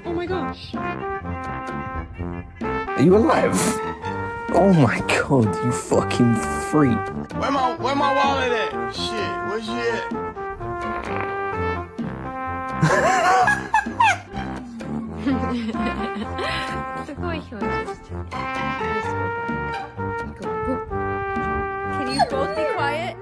Oh my gosh. Are you alive? Oh my god, you fucking freak. Where my wallet at? Shit, where she at? すごい表情してる。Can you both be quiet?